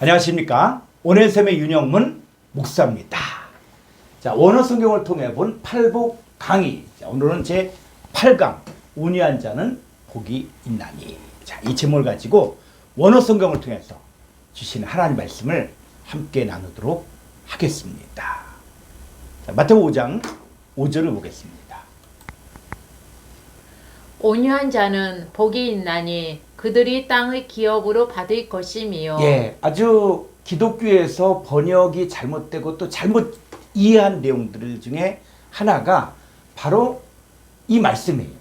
안녕하십니까. 오늘샘의 윤영문 목사입니다. 자, 원어 성경을 통해 본 팔복 강의. 자, 오늘은 제 8강 온유한 자는 복이 있나니. 자, 이 제목을 가지고 원어 성경을 통해서 주시는 하나님 말씀을 함께 나누도록 하겠습니다. 자, 마태복음 5장 5절을 보겠습니다. 온유한 자는 복이 있나니 그들이 땅의 기업으로 받을 것이미요. 예, 아주 기독교에서 번역이 잘못되고 또 잘못 이해한 내용들 중에 하나가 바로 이 말씀이에요.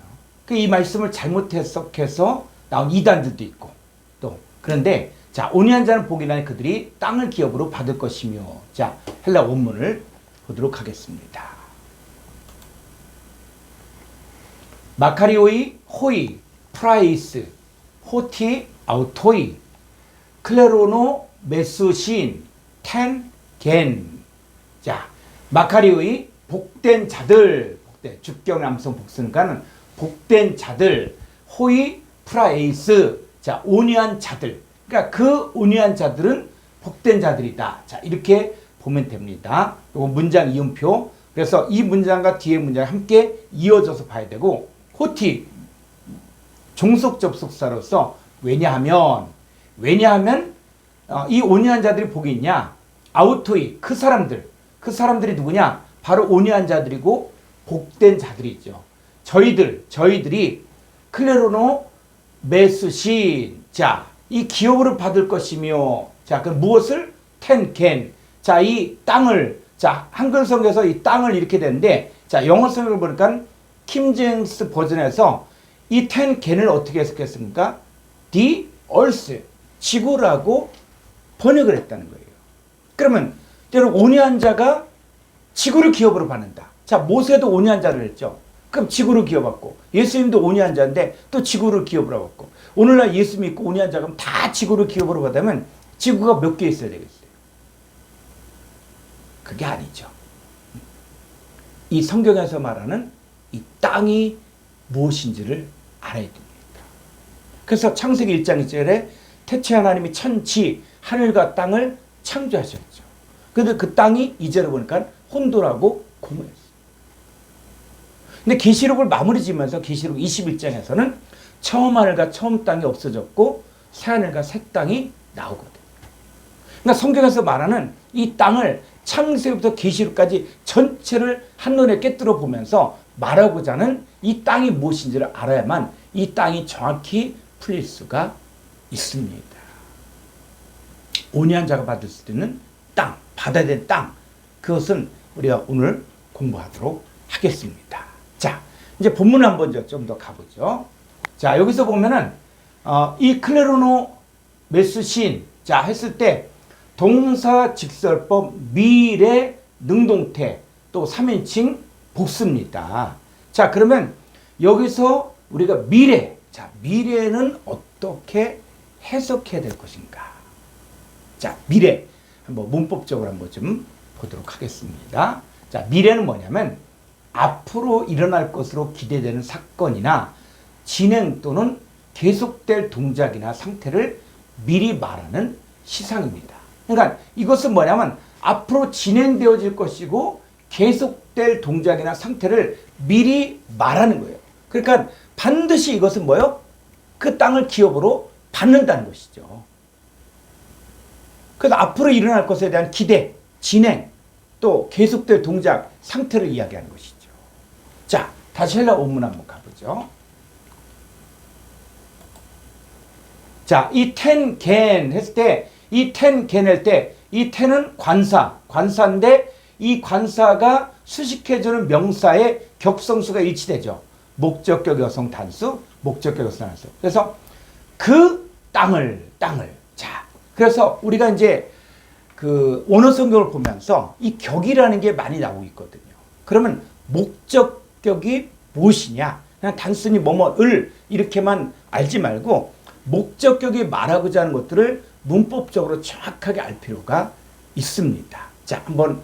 이 말씀을 잘못 해석해서 나온 이단들도 있고 또 그런데 자, 온유한 자는 복이 나니 그들이 땅을 기업으로 받을 것이며. 자, 헬라 원문을 보도록 하겠습니다. 마카리오이 호이 프라이스 호티 아우토이 클레로노 메수신 텐겐. 자, 마카리오이 복된 자들, 복된 주격 남성 복수니까는 복된 자들, 호이 프라이스, 자, 온유한 자들. 그러니까 그 온유한 자들은 복된 자들이다. 자, 이렇게 보면 됩니다. 요거 문장 이음표. 그래서 이 문장과 뒤에 문장이 함께 이어져서 봐야 되고, 호티 종속 접속사로서 왜냐하면 이 온유한 자들이 복이 있냐? 아우토이 그 사람들이 누구냐? 바로 온유한 자들이고 복된 자들이죠. 저희들이 클레로노 메수신, 자, 이 기업으로 받을 것이며, 자, 그 무엇을? 텐겐. 자, 이 땅을, 자, 한글 성경에서 이 땅을 이렇게 되는데, 자, 영어 성경을 보니까 킴제임스 버전에서 이 텐겐을 어떻게 해석했습니까? The earth, 지구라고 번역을 했다는 거예요. 그러면 여러분, 온유한 자가 지구를 기업으로 받는다. 자, 모세도 온유한 자를 했죠. 그럼 지구를 기업받고, 예수님도 온유한 자인데 또 지구를 기업으로 받고, 오늘날 예수 믿고 온유한 자가 다 지구를 기업으로 받으면 지구가 몇 개 있어야 되겠어요? 그게 아니죠. 이 성경에서 말하는 이 땅이 무엇인지를 알아야 됩니다. 그래서 창세기 1장 1절에 태초에 하나님이 천지, 하늘과 땅을 창조하셨죠. 그런데 그 땅이 이제로 보니까 혼돈하고 공허했어요. 근데 계시록을 마무리 지면서 계시록 21장에서는 처음 하늘과 처음 땅이 없어졌고 새 하늘과 새 땅이 나오거든요. 그러니까 성경에서 말하는 이 땅을 창세기부터 계시록까지 전체를 한눈에 꿰뚫어 보면서 말하고자 하는 이 땅이 무엇인지를 알아야만 이 땅이 정확히 풀릴 수가 있습니다. 온유한 자가 받을 수 있는 땅, 받아야 될 땅, 그것은 우리가 오늘 공부하도록 하겠습니다. 자, 이제 본문을 한번 좀 더 가보죠. 자, 여기서 보면은 이 클레로노 메스신, 자, 했을 때 동사 직설법 미래 능동태 또 3인칭 복수입니다. 자, 그러면 여기서 우리가 미래, 자, 미래는 어떻게 해석해야 될 것인가? 자, 미래 한번 문법적으로 한번 좀 보도록 하겠습니다. 자, 미래는 뭐냐면 앞으로 일어날 것으로 기대되는 사건이나 진행 또는 계속될 동작이나 상태를 미리 말하는 시상입니다. 그러니까 이것은 뭐냐면 앞으로 진행되어질 것이고 계속될 동작이나 상태를 미리 말하는 거예요. 그러니까 반드시 이것은 뭐예요? 그 땅을 기업으로 받는다는 것이죠. 그래서 앞으로 일어날 것에 대한 기대, 진행, 또 계속될 동작, 상태를 이야기하는 것이죠. 자, 다시 헬라 원문 한번 가보죠. 자, 이 텐겐 했을 때, 이 텐겐 할 때, 이 텐은 관사인데 이 관사가 수식해주는 명사의 격성수가 일치되죠. 목적격 여성 단수, 목적격 여성 단수. 그래서 그 땅을. 자, 그래서 우리가 이제 그 원어 성경을 보면서 이 격이라는 게 많이 나오고 있거든요. 그러면 목적격이 무엇이냐? 그냥 단순히 뭐뭐을 이렇게만 알지 말고 목적격이 말하고자 하는 것들을 문법적으로 정확하게 알 필요가 있습니다. 자, 한번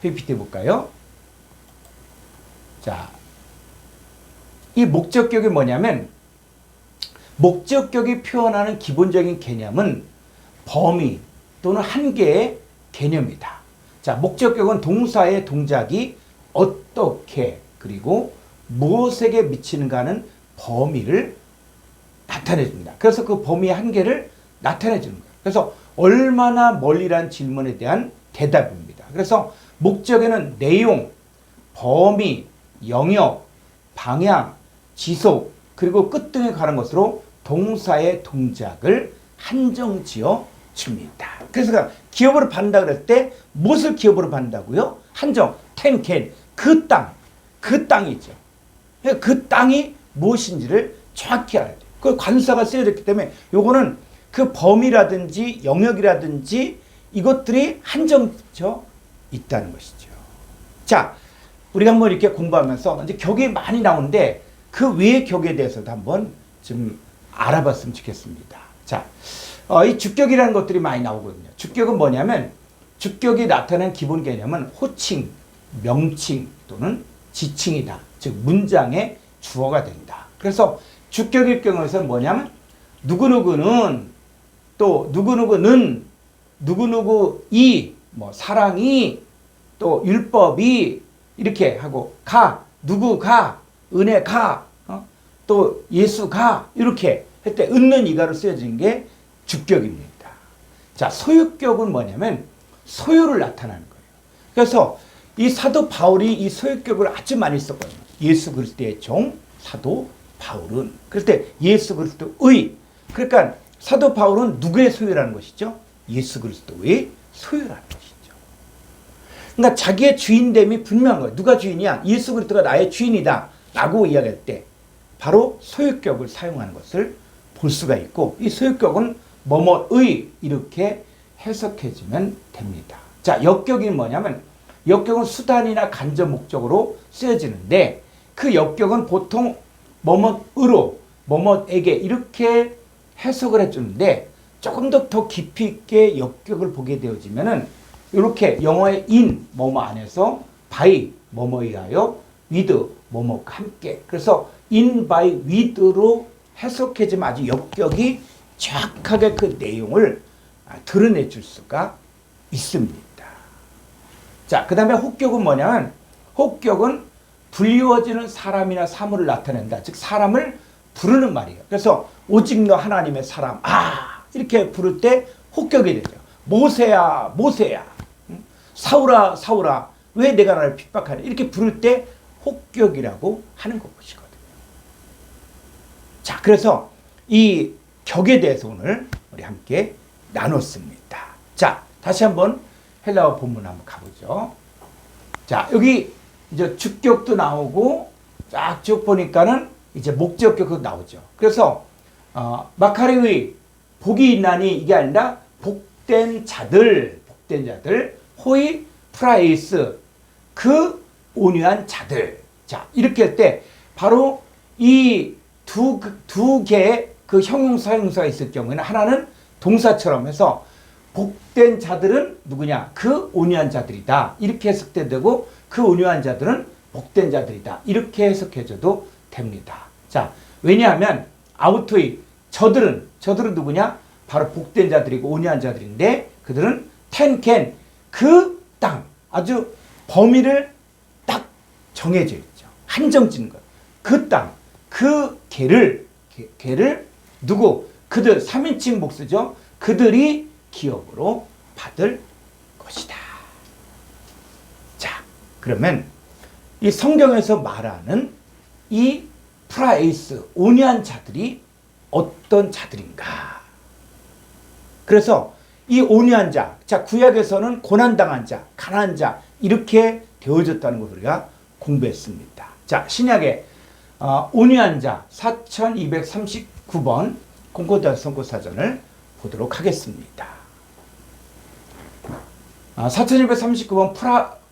PPT 볼까요? 자, 이 목적격이 뭐냐면 목적격이 표현하는 기본적인 개념은 범위, 또는 한계의 개념이다. 자, 목적격은 동사의 동작이 어떻게 그리고 무엇에게 미치는가 하는 범위를 나타내 줍니다. 그래서 그 범위의 한계를 나타내 주는 거예요. 그래서 얼마나 멀리란 질문에 대한 대답입니다. 그래서 목적에는 내용, 범위, 영역, 방향, 지속, 그리고 끝 등에 관한 것으로 동사의 동작을 한정지어 줍니다. 그래서 기업으로 받는다 그럴 때 무엇을 기업으로 받는다고요? 한정, 텐, 캔, 그 땅이죠. 그 땅이 무엇인지를 정확히 알아야 돼요. 그 관사가 쓰여졌기 때문에 요거는 그 범위라든지 영역이라든지 이것들이 한정져 있다는 것이죠. 자, 우리가 한번 이렇게 공부하면서 이제 격이 많이 나오는데 그 외의 격에 대해서도 한번 좀 알아봤으면 좋겠습니다. 자, 이 주격이라는 것들이 많이 나오거든요. 주격은 뭐냐면 주격이 나타내는 기본 개념은 호칭, 명칭 또는 지칭이다. 즉 문장의 주어가 된다. 그래서 주격일 경우에서는 뭐냐면 누구누구는 또 누구누구는 누구누구이 뭐 사랑이 또 율법이 이렇게 하고 가 누구가 은혜가 또 예수가 이렇게 할 때 은는 이가로 쓰여진 게 주격입니다. 자, 소유격은 뭐냐면 소유를 나타내는 거예요. 그래서 이 사도 바울이 이 소유격을 아주 많이 썼거든요. 예수 그리스도의 종 사도 바울은 그럴 때 예수 그리스도의 그러니까 사도 바울은 누구의 소유라는 것이죠? 예수 그리스도의 소유라는 것이죠. 그러니까 자기의 주인됨이 분명한 거예요. 누가 주인이야? 예수 그리스도가 나의 주인이다 라고 이야기할 때 바로 소유격을 사용하는 것을 볼 수가 있고 이 소유격은 뭐뭐의 이렇게 해석해주면 됩니다. 자, 역격이 뭐냐면 역격은 수단이나 간접 목적으로 쓰여지는데 그 역격은 보통 뭐뭐으로 뭐뭐에게 이렇게 해석을 해주는데 조금 더 깊이 있게 역격을 보게 되어지면은 이렇게 영어의 in 뭐뭐 안에서 by 뭐뭐에 의하여 with 뭐뭐과 함께 그래서 in by with로 해석해주면 아주 역격이 정확하게 그 내용을 드러내 줄 수가 있습니다. 자, 그 다음에 혹격은 뭐냐면 혹격은 불리워지는 사람이나 사물을 나타낸다. 즉 사람을 부르는 말이에요. 그래서 오직 너 하나님의 사람 이렇게 부를 때 혹격이 되죠. 모세야 모세야 사울아 사울아 왜 내가 나를 핍박하냐 이렇게 부를 때 혹격이라고 하는 것이거든요. 자, 그래서 이 격에 대해서 오늘 우리 함께 나눴습니다. 자, 다시 한번 헬라어 본문 한번 가보죠. 자, 여기 이제 주격도 나오고 쫙 쭉 보니까는 이제 목적격도 나오죠. 그래서 마카리의 복이 있나니 이게 아니라 복된 자들 호이 프라이스 그 온유한 자들. 자, 이렇게 할 때 바로 이 두 개의 그 형용사 형용사가 있을 경우에는 하나는 동사처럼 해서 복된 자들은 누구냐? 그 온유한 자들이다. 이렇게 해석되고 그 온유한 자들은 복된 자들이다. 이렇게 해석해줘도 됩니다. 자, 왜냐하면 아우토이 저들은 누구냐? 바로 복된 자들이고 온유한 자들인데 그들은 텐켄 그 땅 아주 범위를 딱 정해져 있죠. 한정 짓는 거예요. 그 땅, 그 개를 누구? 그들 3인칭 복수죠. 그들이 기업으로 받을 것이다. 자, 그러면 이 성경에서 말하는 이 프라이스 온유한 자들이 어떤 자들인가? 그래서 이 온유한 자, 자 구약에서는 고난당한 자, 가난한 자 이렇게 되어졌다는 것을 우리가 공부했습니다. 자, 신약의 온유한 자 4239번 콩코르다 선고사전을 보도록 하겠습니다. 4239번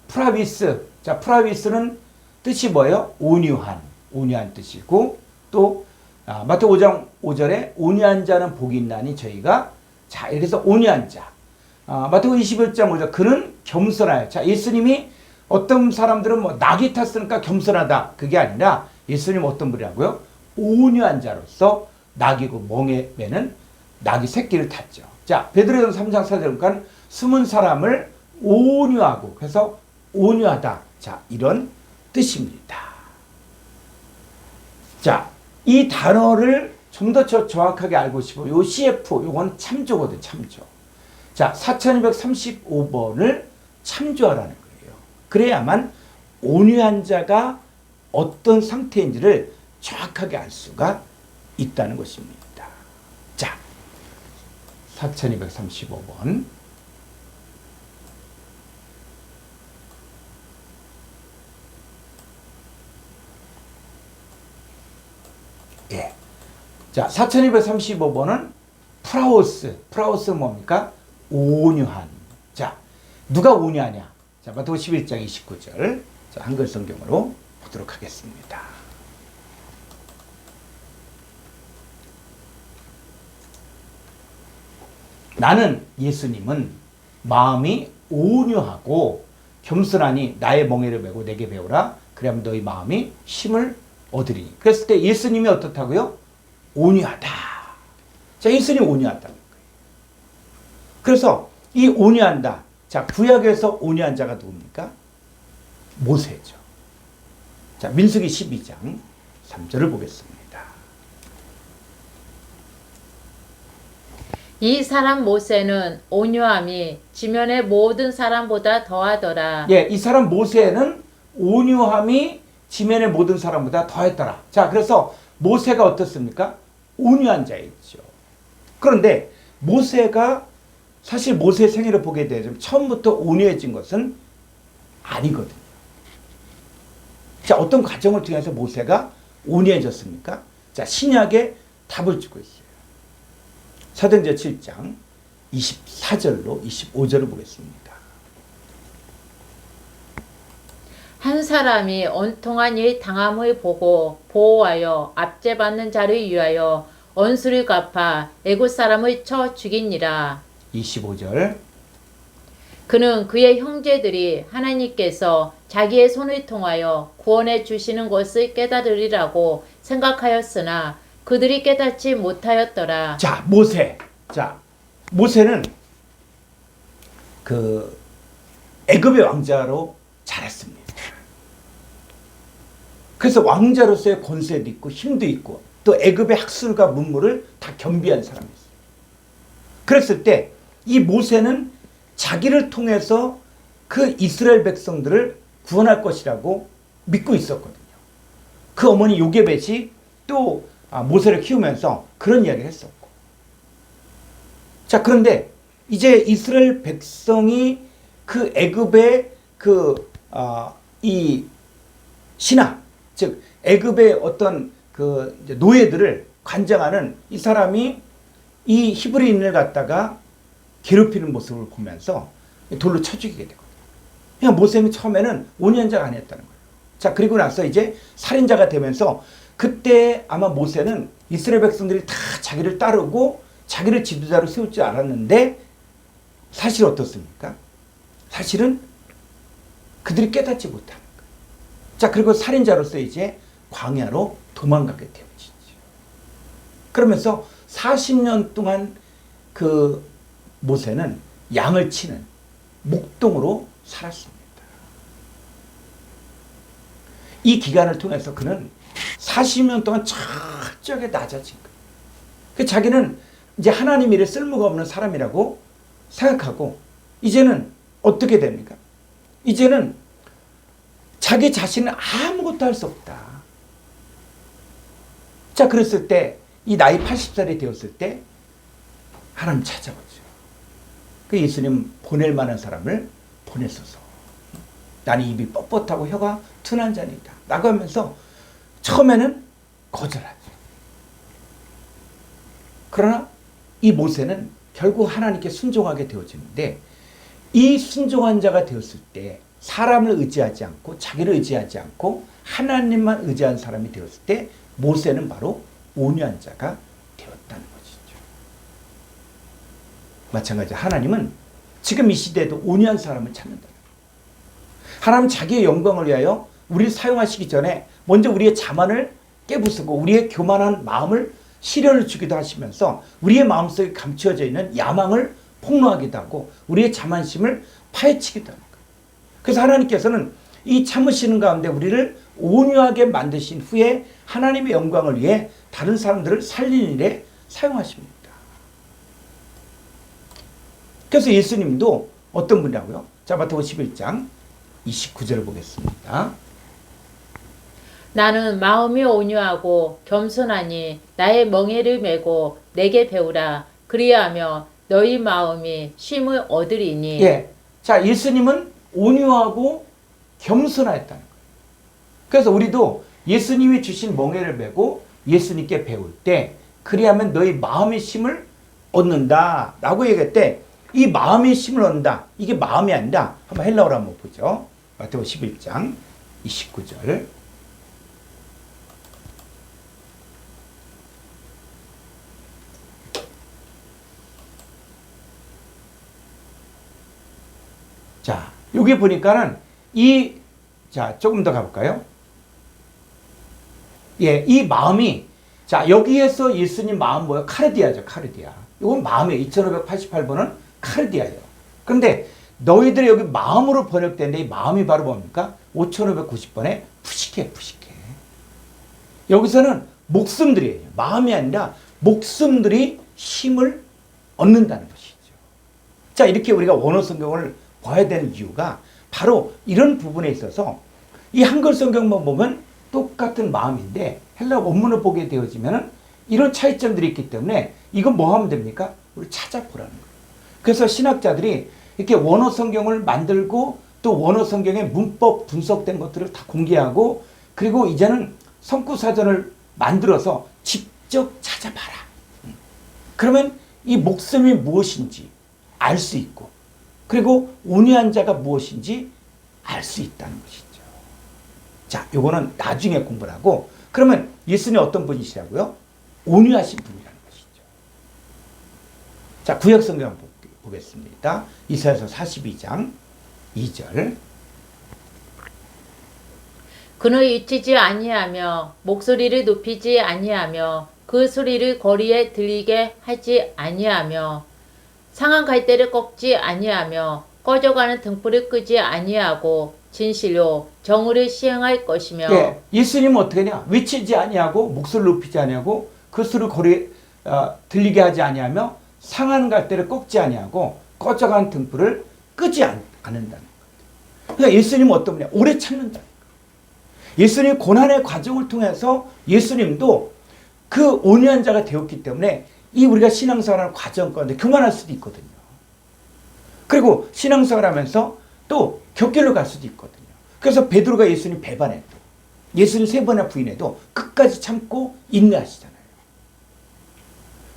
프라비스. 자, 프라비스는 뜻이 뭐예요? 온유한 뜻이고 또 마태오 5장 5절에 온유한 자는 복이 있나니 저희가 자, 이렇게 해서 온유한 자. 마태오 21장 5절 그는 겸손하여. 자, 예수님이 어떤 사람들은 뭐 낙이 탔으니까 겸손하다. 그게 아니라 예수님 어떤 분이라고요? 온유한 자로서 낙이고 멍에 매는 낙이 새끼를 탔죠. 자, 자, 베드로전서 3장 4절 보니까 숨은 사람을 온유하고, 그래서 온유하다. 자, 이런 뜻입니다. 자, 이 단어를 좀 더 정확하게 알고 싶으면 요 CF, 요건 참조거든, 참조. 자, 4235번을 참조하라는 거예요. 그래야만 온유한 자가 어떤 상태인지를 정확하게 알 수가 있다는 것입니다. 자, 4235번. 예. 자, 4235번은 프라우스는 뭡니까? 온유한. 자, 누가 온유하냐? 자, 마태복음 11장 29절. 자, 한글 성경으로 보도록 하겠습니다. 나는 예수님은 마음이 온유하고 겸손하니 나의 멍에를 메고 내게 배우라. 그러면 너희 마음이 쉼을 얻으리니. 그랬을 때 예수님이 어떻다고요? 온유하다. 자, 예수님이 온유하다는 거예요. 그래서 이 온유한다. 자, 구약에서 온유한 자가 누굽니까? 모세죠. 자, 민수기 12장 3절을 보겠습니다. 이 사람 모세는 온유함이 지면의 모든 사람보다 더하더라. 예, 이 사람 모세는 온유함이 지면의 모든 사람보다 더했더라. 자, 그래서 모세가 어떻습니까? 온유한 자였죠. 그런데 모세가 사실 모세의 생애를 보게 되면 처음부터 온유해진 것은 아니거든요. 자, 어떤 과정을 통해서 모세가 온유해졌습니까? 자, 신약에 답을 주고 있어요. 사도행전 7장 24절로 25절을 보겠습니다. 한 사람이 온통한 이 당함을 보고 보호하여 압제받는 자를 위하여 원수를 갚아 애굽 사람을 쳐 죽이니라. 25절. 그는 그의 형제들이 하나님께서 자기의 손을 통하여 구원해 주시는 것을 깨달으리라고 생각하였으나 그들이 깨닫지 못하였더라. 자, 모세. 자, 모세는 그 애굽의 왕자로 자랐습니다. 그래서 왕자로서의 권세도 있고 힘도 있고 또 애굽의 학술과 문물을 다 겸비한 사람이었어요. 그랬을 때 이 모세는 자기를 통해서 그 이스라엘 백성들을 구원할 것이라고 믿고 있었거든요. 그 어머니 요게벳이 또 모세를 키우면서 그런 이야기를 했었고. 자, 그런데 이제 이스라엘 백성이 그 애굽의 이 신하, 즉 애굽의 어떤 그 노예들을 관장하는 이 사람이 이 히브리인을 갖다가 괴롭히는 모습을 보면서 돌로 쳐 죽이게 되거든요. 그냥 모세는 처음에는 온유한자가 아니었다는 거예요. 자, 그리고 나서 이제 살인자가 되면서 그때 아마 모세는 이스라엘 백성들이 다 자기를 따르고 자기를 지도자로 세울 줄 알았는데 사실 어떻습니까? 사실은 그들이 깨닫지 못하는 거예요. 자, 그리고 살인자로서 이제 광야로 도망가게 되어지죠. 그러면서 40년 동안 그 모세는 양을 치는 목동으로 살았습니다. 이 기간을 통해서 그는 40년 동안 철저하게 낮아진 거예요. 그 자기는 이제 하나님 일에 쓸모가 없는 사람이라고 생각하고 이제는 어떻게 됩니까? 이제는 자기 자신은 아무것도 할 수 없다. 자, 그랬을 때 이 나이 80살이 되었을 때 하나님 찾아보죠. 그 예수님 보낼 만한 사람을 보내소서. 나는 입이 뻣뻣하고 혀가 둔한 자니까 라고 하면서 처음에는 거절하죠. 그러나 이 모세는 결국 하나님께 순종하게 되어지는데 이 순종한 자가 되었을 때 사람을 의지하지 않고 자기를 의지하지 않고 하나님만 의지한 사람이 되었을 때 모세는 바로 온유한 자가 되었다는 것이죠. 마찬가지로 하나님은 지금 이 시대에도 온유한 사람을 찾는다. 하나님 자기의 영광을 위하여 우리를 사용하시기 전에 먼저 우리의 자만을 깨부수고 우리의 교만한 마음을 시련을 주기도 하시면서 우리의 마음속에 감추어져 있는 야망을 폭로하기도 하고 우리의 자만심을 파헤치기도 합니다. 그래서 하나님께서는 이 참으시는 가운데 우리를 온유하게 만드신 후에 하나님의 영광을 위해 다른 사람들을 살리는 일에 사용하십니다. 그래서 예수님도 어떤 분이라고요? 자, 마태복음 11장 29절을 보겠습니다. 나는 마음이 온유하고 겸손하니 나의 멍에를 메고 내게 배우라. 그리하며 너희 마음이 쉼을 얻으리니. 예. 자, 예수님은 온유하고 겸손하였다는 거예요. 그래서 우리도 예수님이 주신 멍에를 메고 예수님께 배울 때 그리하면 너희 마음의 쉼을 얻는다 라고 얘기할 때 이 마음의 쉼을 얻는다. 이게 마음이 아니라 한번 헬라어로 한번 보죠. 마태복음 11장 29절. 자, 여기 보니까는 자, 조금 더 가볼까요? 예, 이 마음이, 자, 여기에서 예수님 마음 뭐예요? 카르디아죠, 카르디아. 이건 마음이에요. 2588번은 카르디아예요. 그런데 너희들이 여기 마음으로 번역되는데 이 마음이 바로 뭡니까? 5590번에 푸시케, 푸시케. 여기서는 목숨들이에요. 마음이 아니라 목숨들이 힘을 얻는다는 것이죠. 자, 이렇게 우리가 원어 성경을 봐야 되는 이유가 바로 이런 부분에 있어서 이 한글 성경만 보면 똑같은 마음인데 헬라 원문을 보게 되어지면 이런 차이점들이 있기 때문에 이건 뭐 하면 됩니까? 우리 찾아보라는 거예요. 그래서 신학자들이 이렇게 원어 성경을 만들고 또 원어 성경의 문법 분석된 것들을 다 공개하고 그리고 이제는 성구사전을 만들어서 직접 찾아봐라. 그러면 이 목숨이 무엇인지 알 수 있고 그리고 온유한 자가 무엇인지 알 수 있다는 것이죠. 자, 요거는 나중에 공부를 하고 그러면 예수님 어떤 분이시라고요? 온유하신 분이라는 것이죠. 자, 구약 성경 보겠습니다. 이사야서 42장 2절. 그는 잊히지 아니하며 목소리를 높이지 아니하며 그 소리를 거리에 들리게 하지 아니하며 상한 갈대를 꺾지 아니하며 꺼져가는 등불을 끄지 아니하고 진실로 정의를 시행할 것이며. 예, 예수님은 어떻게 하냐? 외치지 아니하고 목소리를 높이지 아니하고 그 소리를 거리에 들리게 하지 아니하며 상한 갈대를 꺾지 아니하고 꺼져가는 등불을 끄지 않는다는 거예요. 그러니까 예수님은 어떤 분이냐? 오래 참는다. 예수님 고난의 과정을 통해서 예수님도 그 온유한 자가 되었기 때문에 이 우리가 신앙생활하는 과정 가운데 교만할 수도 있거든요. 그리고 신앙생활 하면서 또 격결로 갈 수도 있거든요. 그래서 베드로가 예수님 배반해도 예수님 3번이나 부인해도 끝까지 참고 인내하시잖아요.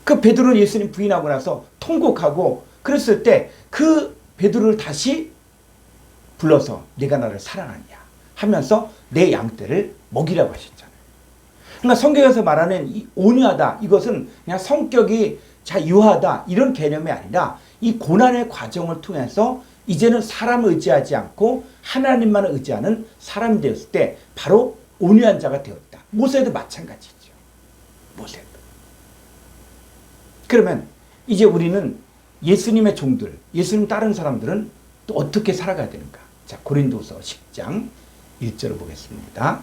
그 베드로는 예수님 부인하고 나서 통곡하고 그랬을 때 그 베드로를 다시 불러서 네가 나를 사랑하냐 하면서 내 양떼를 먹이라고 하셨잖아요. 그러니까 성경에서 말하는 이 온유하다 이것은 그냥 성격이 유하다 이런 개념이 아니라 이 고난의 과정을 통해서 이제는 사람을 의지하지 않고 하나님만을 의지하는 사람이 되었을 때 바로 온유한 자가 되었다. 모세도 마찬가지죠. 모세도. 그러면 이제 우리는 예수님의 종들, 예수님 따른 사람들은 또 어떻게 살아가야 되는가? 자, 고린도서 10장 1절을 보겠습니다.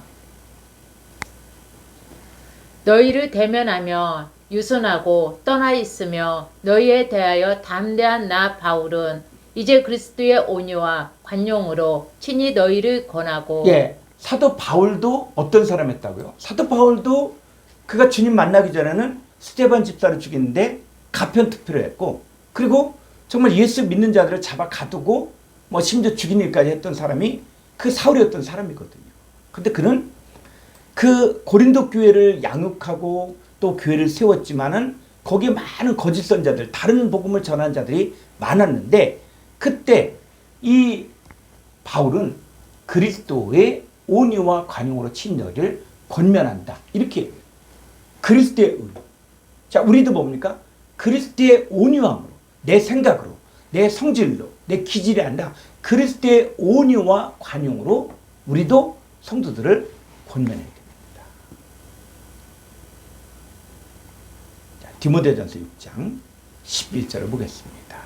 너희를 대면하며 유순하고 떠나 있으며 너희에 대하여 담대한 나 바울은 이제 그리스도의 온유와 관용으로 친히 너희를 권하고. 예, 사도 바울도 어떤 사람이었다고요? 사도 바울도 그가 주님 만나기 전에는 스데반 집사를 죽이는데 가편 투표를 했고 그리고 정말 예수 믿는 자들을 잡아 가두고 뭐 심지어 죽이는 일까지 했던 사람이 그 사울이었던 사람이거든요. 근데 그는 그 고린도 교회를 양육하고 또 교회를 세웠지만은 거기에 많은 거짓 선자들, 다른 복음을 전하는 자들이 많았는데 그때 이 바울은 그리스도의 온유와 관용으로 친 너희를 권면한다. 이렇게 얘기해요. 그리스도의 온유. 자, 우리도 뭡니까? 그리스도의 온유함으로, 내 생각으로, 내 성질로, 내 기질이 아니라 그리스도의 온유와 관용으로 우리도 성도들을 권면해야 됩니다. 디모데전서 6장 11절을 보겠습니다.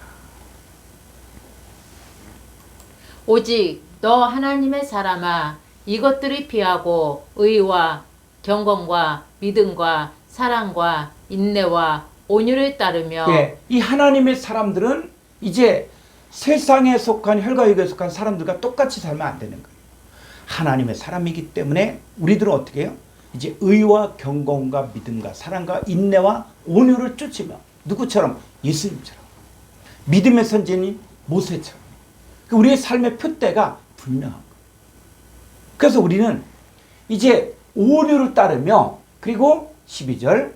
오직 너 하나님의 사람아 이것들을 피하고 의와 경건과 믿음과 사랑과 인내와 온유를 따르며 예, 이 하나님의 사람들은 이제 세상에 속한 혈과육에 속한 사람들과 똑같이 살면 안 되는 거예요. 하나님의 사람이기 때문에 우리들은 어떻게 해요? 이제 의와 경건과 믿음과 사랑과 인내와 온유를 쫓으며 누구처럼? 예수님처럼. 믿음의 선진인 모세처럼. 우리의 삶의 표대가 분명한 거예요. 그래서 우리는 이제 온유를 따르며 그리고 12절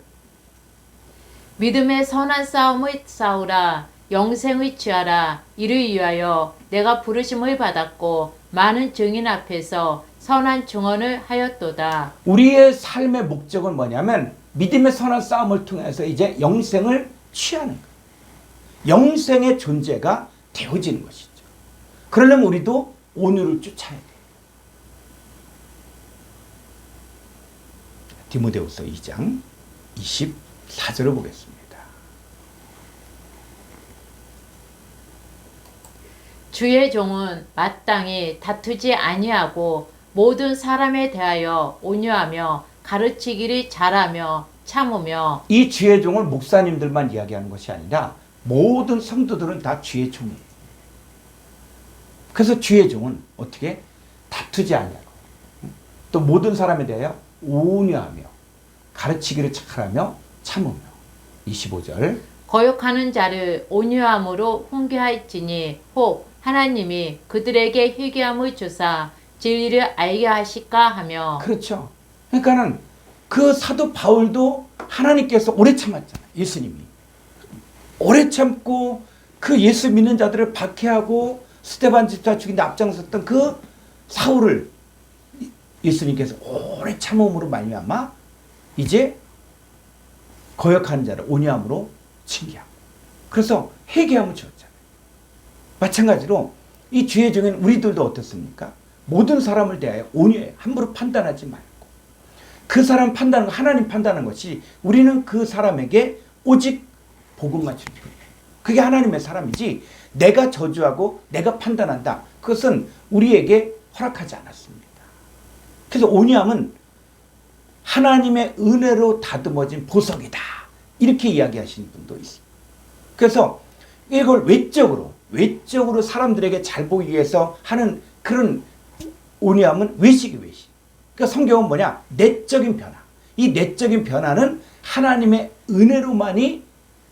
믿음의 선한 싸움을 싸우라 영생을 취하라 이를 위하여 내가 부르심을 받았고 많은 증인 앞에서 선한 증언을 하였도다. 우리의 삶의 목적은 뭐냐면 믿음의 선한 싸움을 통해서 이제 영생을 취하는 거예요. 영생의 존재가 되어지는 것이죠. 그러려면 우리도 온유를 쫓아야 돼요. 디모데후서 2장 24절을 보겠습니다. 주의 종은 마땅히 다투지 아니하고 모든 사람에 대하여 온유하며 가르치기를 잘하며 참으며 이 주의 종을 목사님들만 이야기하는 것이 아니라 모든 성도들은 다 주의 종이에요. 그래서 주의 종은 어떻게? 다투지 아니하고 또 모든 사람에 대하여 온유하며 가르치기를 잘하며 참으며 25절 거역하는 자를 온유함으로 훈계할지니 혹 하나님이 그들에게 희귀함을 주사 진리를 알게 하실까 하며 그렇죠. 그러니까는 그 사도 바울도 하나님께서 오래 참았잖아요. 예수님이 오래 참고 그 예수 믿는 자들을 박해하고 스데반 집사 죽이는데 앞장섰던 그 사울을 예수님께서 오래 참음으로 말미암아 이제 거역하는 자를 온유함으로 칭의하고 그래서 회개함을 주었잖아요. 마찬가지로 이 주의 종인 우리들도 어떻습니까? 모든 사람을 대하여 온유해 함부로 판단하지 말고 그 사람 판단하는 거 하나님 판단하는 것이 우리는 그 사람에게 오직 복음만 줄 뿐이에요. 그게 하나님의 사람이지 내가 저주하고 내가 판단한다. 그것은 우리에게 허락하지 않았습니다. 그래서 온유함은 하나님의 은혜로 다듬어진 보석이다. 이렇게 이야기하시는 분도 있습니다. 그래서 이걸 외적으로 사람들에게 잘 보이기 위해서 하는 그런 온유함은 외식이 외식. 그러니까 성경은 뭐냐? 내적인 변화. 이 내적인 변화는 하나님의 은혜로만이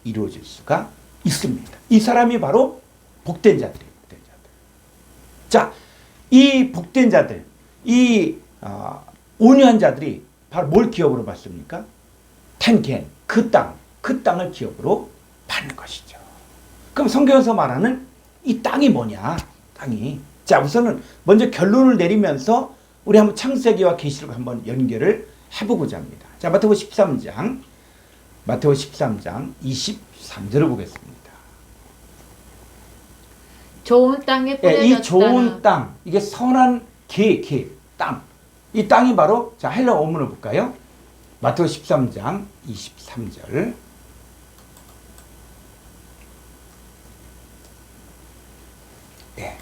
이루어질 수가 있습니다. 이 사람이 바로 복된 자들이에요. 복된 자들. 자, 이 복된 자들, 이 온유한 자들이 바로 뭘 기업으로 받습니까? 텐겐, 그 땅을 기업으로 받는 것이죠. 그럼 성경에서 말하는 이 땅이 뭐냐? 땅이. 자, 우선은 먼저 결론을 내리면서 우리 한번 창세기와 계시록 한번 연결을 해보고자 합니다. 자, 마태복음 13장 23절을 보겠습니다. 좋은 땅에 뿌려졌다는 이 좋은 땅, 이게 선한 땅. 이 땅이 바로 자 헬라 원문을 볼까요? 마태복음 13장 23절. 예.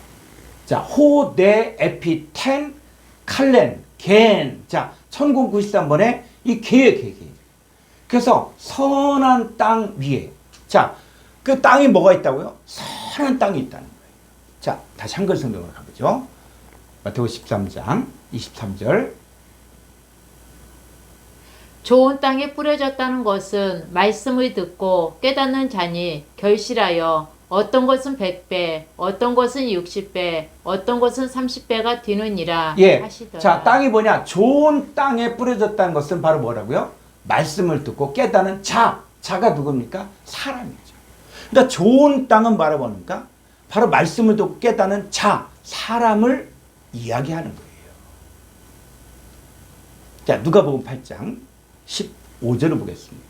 자, 호데 에피텐 칼렌 겐. 자, 1093번에 이 개의. 그래서 선한 땅 위에. 자, 그 땅이 뭐가 있다고요? 선한 땅이 있다는 거예요. 자, 다시 한글 성경으로 가보죠. 마태복음 13장 23절. 좋은 땅에 뿌려졌다는 것은 말씀을 듣고 깨닫는 자니 결실하여 어떤 것은 100배, 어떤 것은 60배, 어떤 것은 30배가 되느니라 하시더라. 자, 땅이 뭐냐? 좋은 땅에 뿌려졌다는 것은 바로 뭐라고요? 말씀을 듣고 깨닫는 자가 누굽니까? 사람이죠. 그러니까 좋은 땅은 바로 뭡니까? 바로 말씀을 듣고 깨닫는 사람을 이야기하는 거예요. 자, 누가복음 8장 15절을 보겠습니다.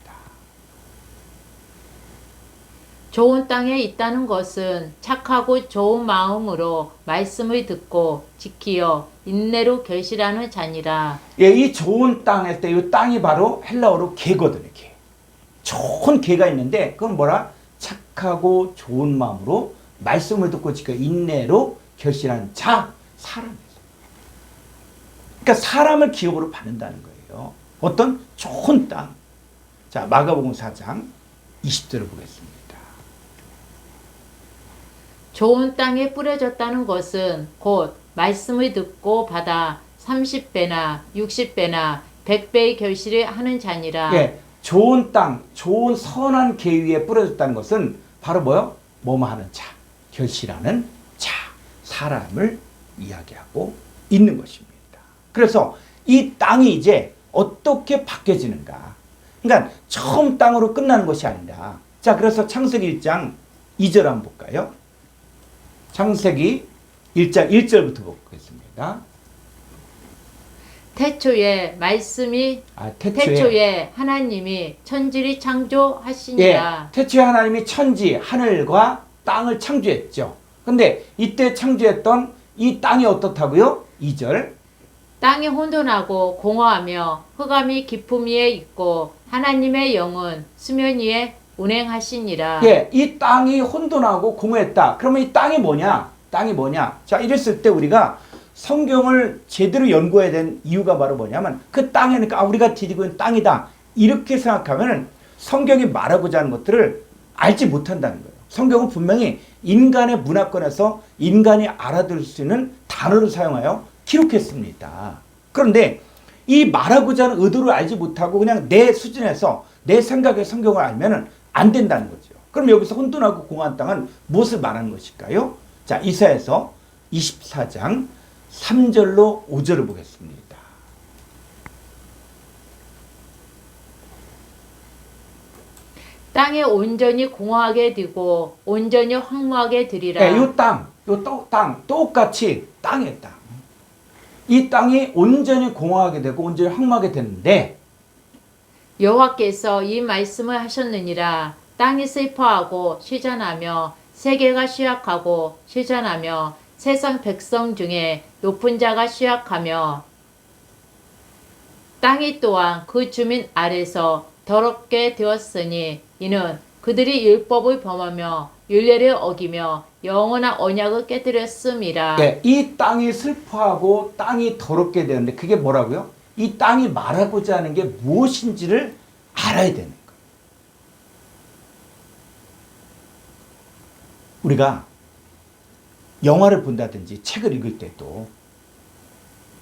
좋은 땅에 있다는 것은 착하고 좋은 마음으로 말씀을 듣고 지키어 인내로 결실하는 자니라. 예, 이 좋은 땅 할 때 이 땅이 바로 헬라어로 개거든요. 좋은 계가 있는데 그건 뭐라? 착하고 좋은 마음으로 말씀을 듣고 지켜 인내로 결실한 자, 사람이에요. 그러니까 사람을 기업으로 받는다는 거예요. 어떤 좋은 땅. 자, 마가복음 4장 20절을 보겠습니다. 좋은 땅에 뿌려졌다는 것은 곧 말씀을 듣고 받아 30배나 60배나 100배의 결실을 하는 자니라. 예, 좋은 땅, 좋은 선한 계 위에 뿌려졌다는 것은 바로 뭐요? 뭐뭐 하는 자, 결실하는 자, 사람을 이야기하고 있는 것입니다. 그래서 이 땅이 이제 어떻게 바뀌어지는가? 그러니까 처음 땅으로 끝나는 것이 아니라, 자, 그래서 창세기 1장 2절 한번 볼까요? 창세기 1장 1절부터 보겠습니다. 태초에 말씀이 태초에 하나님이 천지를 창조하시니라. 예, 태초에 하나님이 천지, 하늘과 땅을 창조했죠. 근데 이때 창조했던 이 땅이 어떻다고요? 2절. 땅이 혼돈하고 공허하며 흑암이 깊음 위에 있고 하나님의 영은 수면 위에 운행하시니라. 예, 이 땅이 혼돈하고 공허했다. 그러면 이 땅이 뭐냐? 땅이 뭐냐? 자, 이랬을 때 우리가 성경을 제대로 연구해야 되는 이유가 바로 뭐냐면 그 땅에는 우리가 디디고 있는 땅이다. 이렇게 생각하면 성경이 말하고자 하는 것들을 알지 못한다는 거예요. 성경은 분명히 인간의 문화권에서 인간이 알아들을 수 있는 단어를 사용하여 기록했습니다. 그런데 이 말하고자 하는 의도를 알지 못하고 그냥 내 수준에서 내 생각의 성경을 알면 안 된다는 거죠. 그럼 여기서 혼돈하고 공허한 땅은 무엇을 말하는 것일까요? 자, 이사야서 24장 3절로 5절을 보겠습니다. 땅에 온전히 공허하게 되고 온전히 황무하게 되리라. 네, 요 땅, 똑같이 땅이에요, 땅. 이 땅이 온전히 공허하게 되고 온전히 황무하게 됐는데 여호와께서 이 말씀을 하셨느니라. 땅이 슬퍼하고 시전하며 세계가 쉬약하고 시전하며 세상 백성 중에 높은 자가 쉬약하며 땅이 또한 그 주민 아래서 더럽게 되었으니 이는 그들이 율법을 범하며 율례를 어기며 영원한 언약을 깨뜨렸음이라. 네, 이 땅이 슬퍼하고 땅이 더럽게 되는데 그게 뭐라고요? 이 땅이 말하고자 하는 게 무엇인지를 알아야 되는 거예요. 우리가 영화를 본다든지 책을 읽을 때도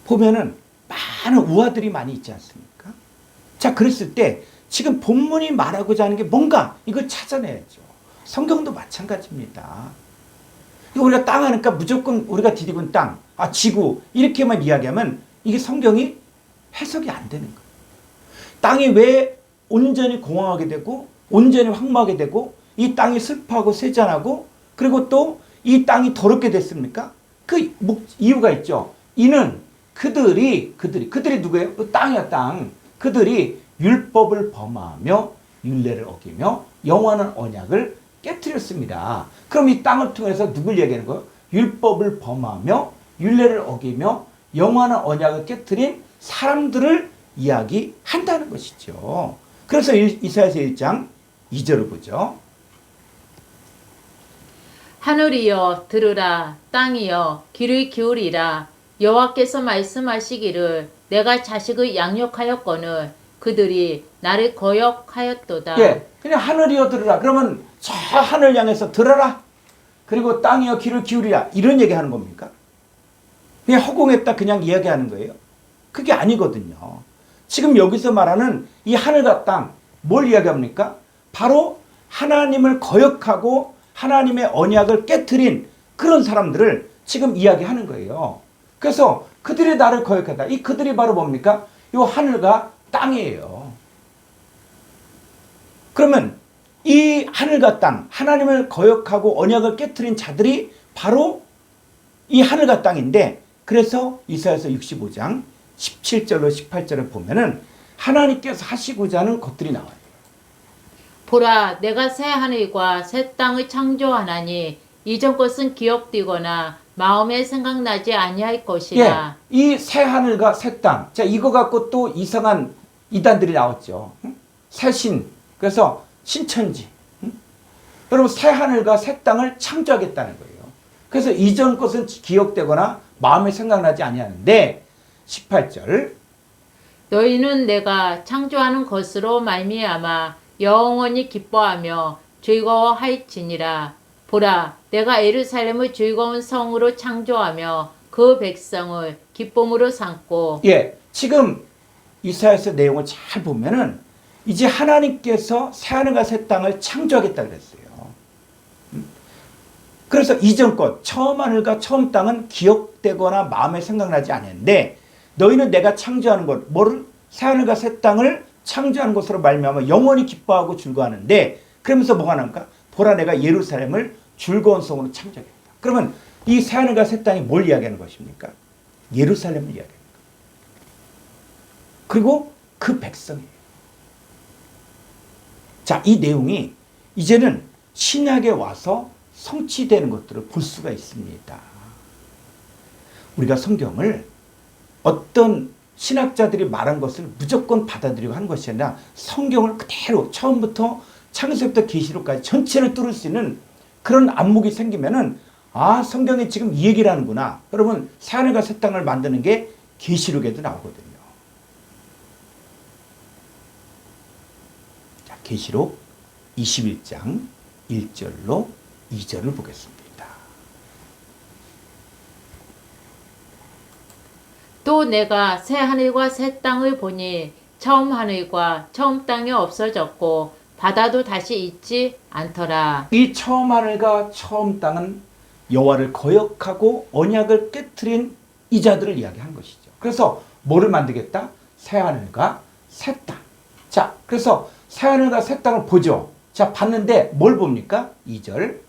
보면은 많은 우화들이 많이 있지 않습니까? 자, 그랬을 때 지금 본문이 말하고자 하는 게 뭔가 이걸 찾아내야죠. 성경도 마찬가지입니다. 우리가 땅 하니까 무조건 우리가 디디고는 땅, 지구 이렇게만 이야기하면 이게 성경이 해석이 안 되는 거예요. 땅이 왜 온전히 공허하게 되고 온전히 황무하게 되고 이 땅이 슬퍼하고 세잔하고 그리고 또 이 땅이 더럽게 됐습니까? 그 이유가 있죠. 이는 그들이 누구예요? 그 땅이야, 땅. 그들이 율법을 범하며 율례를 어기며 영원한 언약을 깨뜨렸습니다. 그럼 이 땅을 통해서 누굴 얘기하는 거예요? 율법을 범하며 율례를 어기며 영원한 언약을 깨뜨린 사람들을 이야기한다는 것이죠. 그래서 이사야서 1장 2절을 보죠. 하늘이여 들으라. 땅이여 귀를 기울이라. 여호와께서 말씀하시기를 내가 자식을 양육하였거늘 그들이 나를 거역하였도다. 예, 그냥 하늘이여 들으라. 그러면 저 하늘 향해서 들어라. 그리고 땅이여 귀를 기울이라. 이런 얘기하는 겁니까? 그냥 허공했다 그냥 이야기하는 거예요. 그게 아니거든요. 지금 여기서 말하는 이 하늘과 땅, 뭘 이야기합니까? 바로 하나님을 거역하고 하나님의 언약을 깨트린 그런 사람들을 지금 이야기하는 거예요. 그래서 그들이 나를 거역하다. 이 그들이 바로 뭡니까? 이 하늘과 땅이에요. 그러면 이 하늘과 땅, 하나님을 거역하고 언약을 깨트린 자들이 바로 이 하늘과 땅인데 그래서 이사야서 65장 17절로 18절을 보면은 하나님께서 하시고자 하는 것들이 나와요. 보라 내가 새 하늘과 새 땅을 창조하나니 이전 것은 기억되거나 마음에 생각나지 아니할 것이라. 예, 이 새 하늘과 새 땅. 자, 이거 갖고 또 이상한 이단들이 나왔죠. 새 신, 그래서 신천지. 여러분 새 하늘과 새 땅을 창조하겠다는 거예요. 그래서 이전 것은 기억되거나 마음에 생각나지 아니하는데 18절 너희는 내가 창조하는 것으로 말미암아 영원히 기뻐하며 즐거워할지니라. 보라, 내가 예루살렘을 즐거운 성으로 창조하며 그 백성을 기쁨으로 삼고. 예, 지금 이사야서 내용을 잘 보면은 이제 하나님께서 새하늘과 새 땅을 창조하겠다 그랬어요. 그래서 이전 것, 처음 하늘과 처음 땅은 기억되거나 마음에 생각나지 않았는데 너희는 내가 창조하는 것, 뭐를? 새하늘과 새 땅을 창조하는 것으로 말미암아 영원히 기뻐하고 즐거워하는데 그러면서 뭐가 나올까? 보라 내가 예루살렘을 즐거운 성으로 창조하겠다. 그러면 이 새하늘과 새 땅이 뭘 이야기하는 것입니까? 예루살렘을 이야기하는 거예요. 그리고 그 백성이에요. 자, 이 내용이 이제는 신약에 와서 성취되는 것들을 볼 수가 있습니다. 우리가 성경을 어떤 신학자들이 말한 것을 무조건 받아들이고 하는 것이 아니라 성경을 그대로 처음부터 창세부터 계시록까지 전체를 뚫을 수 있는 그런 안목이 생기면은 아, 성경이 지금 이 얘기를 하는구나. 여러분, 새하늘과 새 땅을 만드는 게 계시록에도 나오거든요. 자, 계시록 21장 1절로 2절을 보겠습니다. 또 내가 새 하늘과 새 땅을 보니 처음 하늘과 처음 땅이 없어졌고 바다도 다시 있지 않더라. 이 처음 하늘과 처음 땅은 여호와를 거역하고 언약을 깨트린 이자들을 이야기한 것이죠. 그래서 뭐를 만들겠다? 새 하늘과 새 땅. 자, 그래서 새 하늘과 새 땅을 보죠. 자, 봤는데 뭘 봅니까? 2절.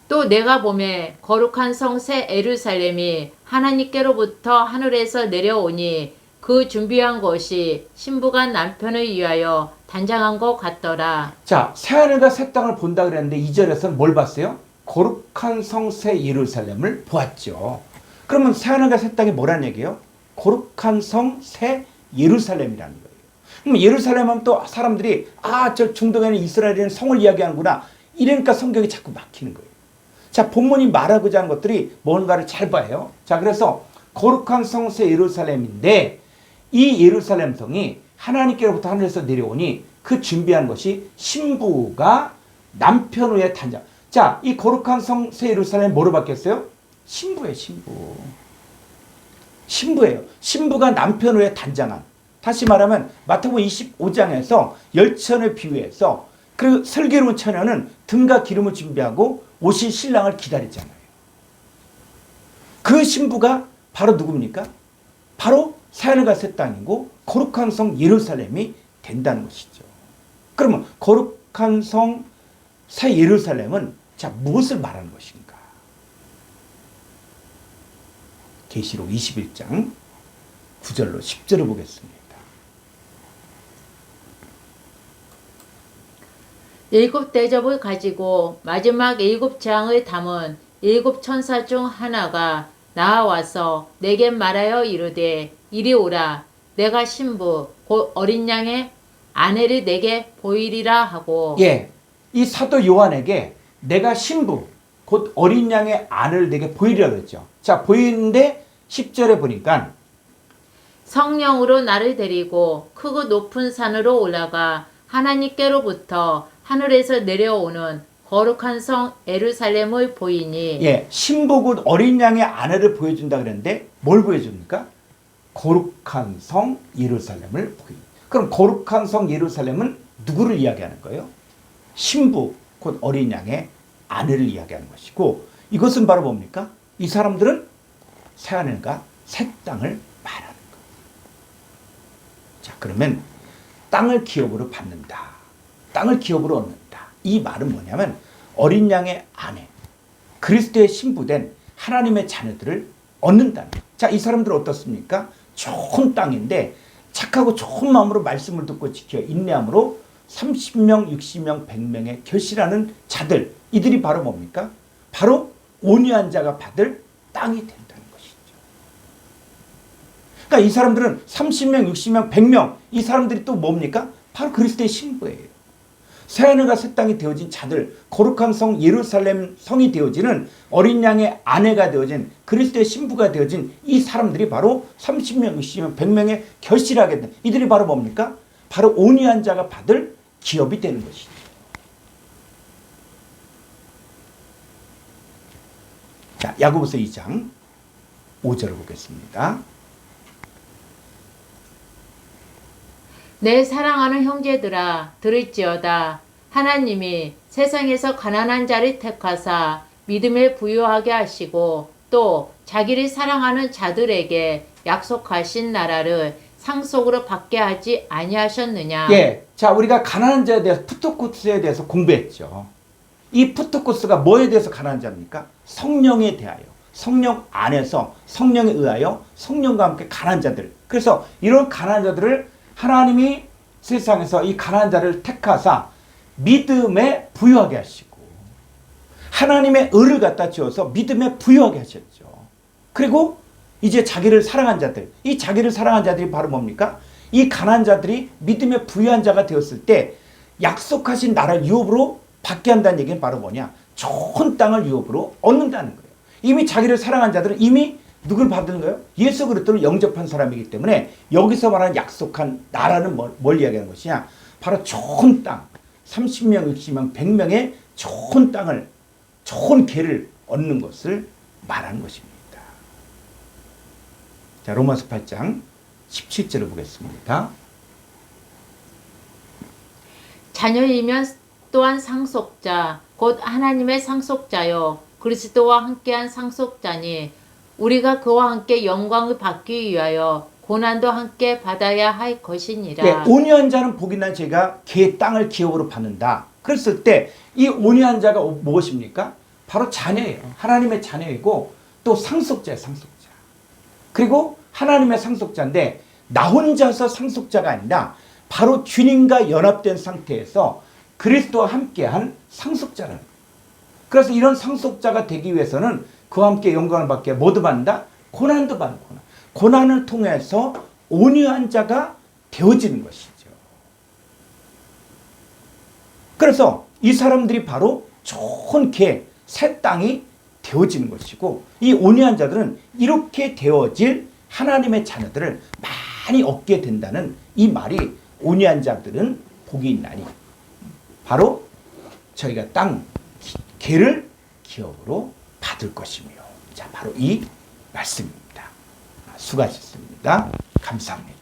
또 내가 보매 거룩한 성 새 예루살렘이 하나님께로부터 하늘에서 내려오니 그 준비한 것이 신부가 남편을 위하여 단장한 것 같더라. 자, 새하늘과 새 땅을 본다 그랬는데 2절에서는 뭘 봤어요? 거룩한 성 새 예루살렘을 보았죠. 그러면 새하늘과 새 땅이 뭐란 얘기예요? 거룩한 성 새 예루살렘이라는 거예요. 그럼 예루살렘 하면 또 사람들이 아, 저 중동에는 이스라엘에는 성을 이야기하는구나. 이러니까 성경이 자꾸 막히는 거예요. 자, 본문이 말하고자 하는 것들이 뭔가를 잘 봐요. 자, 그래서 거룩한 성 새 예루살렘인데 이 예루살렘 성이 하나님께로부터 하늘에서 내려오니 그 준비한 것이 신부가 남편 후에 단장. 자, 이 거룩한 성 새 예루살렘 뭐로 바뀌었어요? 신부예요, 신부. 신부예요. 신부가 남편 후에 단장한. 다시 말하면 마태복음 25장에서 열천을 비유해서 그 슬기로운 처녀는 등과 기름을 준비하고 오실 신랑을 기다리잖아요. 그 신부가 바로 누굽니까? 바로 새하늘과 새 땅이고 거룩한 성 예루살렘이 된다는 것이죠. 그러면 거룩한 성 새 예루살렘은 자, 무엇을 말하는 것인가? 계시록 21장 9절로 10절을 보겠습니다. 일곱 대접을 가지고 마지막 일곱 재앙을 담은 일곱 천사 중 하나가 나와서 내게 말하여 이르되 이리 오라. 내가 신부 곧 어린 양의 아내를 내게 보이리라 하고. 예, 이 사도 요한에게 내가 신부 곧 어린 양의 아내를 내게 보이리라 그랬죠. 자, 보이는데 10절에 보니까 성령으로 나를 데리고 크고 높은 산으로 올라가 하나님께로부터 하늘에서 내려오는 거룩한 성 예루살렘을 보이니. 예, 신부 곧 어린 양의 아내를 보여준다 그랬는데 뭘 보여줍니까? 거룩한 성 예루살렘을 보이니. 그럼 거룩한 성 예루살렘은 누구를 이야기하는 거예요? 신부 곧 어린 양의 아내를 이야기하는 것이고 이것은 바로 뭡니까? 이 사람들은 새하늘과 새 땅을 말하는 거예요. 자, 그러면 땅을 기업으로 받는다. 땅을 기업으로 얻는다. 이 말은 뭐냐면 어린 양의 아내, 그리스도의 신부된 하나님의 자녀들을 얻는다는 거예요. 자, 이 사람들은 어떻습니까? 좋은 땅인데 착하고 좋은 마음으로 말씀을 듣고 지켜 인내함으로 30명, 60명, 100명의 결실하는 자들, 이들이 바로 뭡니까? 바로 온유한 자가 받을 땅이 된다는 것이죠. 그러니까 이 사람들은 30명, 60명, 100명, 이 사람들이 또 뭡니까? 바로 그리스도의 신부예요. 새하늘과 새 땅이 되어진 자들, 거룩한 성 예루살렘 성이 되어지는 어린 양의 아내가 되어진 그리스도의 신부가 되어진 이 사람들이 바로 30명, 20명, 100명의 결실하게 된 이들이 바로 뭡니까? 바로 온유한 자가 받을 기업이 되는 것이죠. 자, 야고보서 2장 5절을 보겠습니다. 내 사랑하는 형제들아 들을지어다. 하나님이 세상에서 가난한 자를 택하사 믿음에 부유하게 하시고 또 자기를 사랑하는 자들에게 약속하신 나라를 상속으로 받게 하지 아니하셨느냐. 예, 자, 우리가 가난한 자에 대해서 푸토코스에 대해서 공부했죠. 이 푸토코스가 뭐에 대해서 가난한 자입니까? 성령에 대하여, 성령 안에서 성령에 의하여 성령과 함께 가난한 자들. 그래서 이런 가난한 자들을 하나님이 세상에서 이 가난한 자를 택하사 믿음에 부유하게 하시고 하나님의 의를 갖다 지어서 믿음에 부유하게 하셨죠. 그리고 이제 자기를 사랑한 자들, 이 자기를 사랑한 자들이 바로 뭡니까? 이 가난한 자들이 믿음에 부유한 자가 되었을 때 약속하신 나라를 유업으로 받게 한다는 얘기는 바로 뭐냐? 좋은 땅을 유업으로 얻는다는 거예요. 이미 자기를 사랑한 자들은 이미 누굴 받는 거예요? 예수 그리스도를 영접한 사람이기 때문에 여기서 말하는 약속한 나라는 뭘 이야기하는 것이냐? 바로 좋은 땅, 30명, 60명, 100명의 좋은 땅을, 좋은 기회를 얻는 것을 말하는 것입니다. 자, 로마서 8장 17절을 보겠습니다. 자녀이면 또한 상속자, 곧 하나님의 상속자요 그리스도와 함께한 상속자니 우리가 그와 함께 영광을 받기 위하여 고난도 함께 받아야 할 것이니라. 네, 온유한 자는 복이나 제가 그의 땅을 기업으로 받는다. 그랬을 때 이 온유한 자가 무엇입니까? 바로 자녀예요. 하나님의 자녀이고 또 상속자예요. 상속자. 그리고 하나님의 상속자인데 나 혼자서 상속자가 아니라 바로 주님과 연합된 상태에서 그리스도와 함께한 상속자라는 거예요. 그래서 이런 상속자가 되기 위해서는 그와 함께 영광을 받게 뭐도 받는다? 고난도 받는 고난. 고난을 통해서 온유한 자가 되어지는 것이죠. 그래서 이 사람들이 바로 좋은 개, 새 땅이 되어지는 것이고 이 온유한 자들은 이렇게 되어질 하나님의 자녀들을 많이 얻게 된다는 이 말이 온유한 자들은 복이 있나니 바로 저희가 땅, 개를 기업으로 받을 것이며 자 바로 이 말씀입니다. 수고하셨습니다. 감사합니다.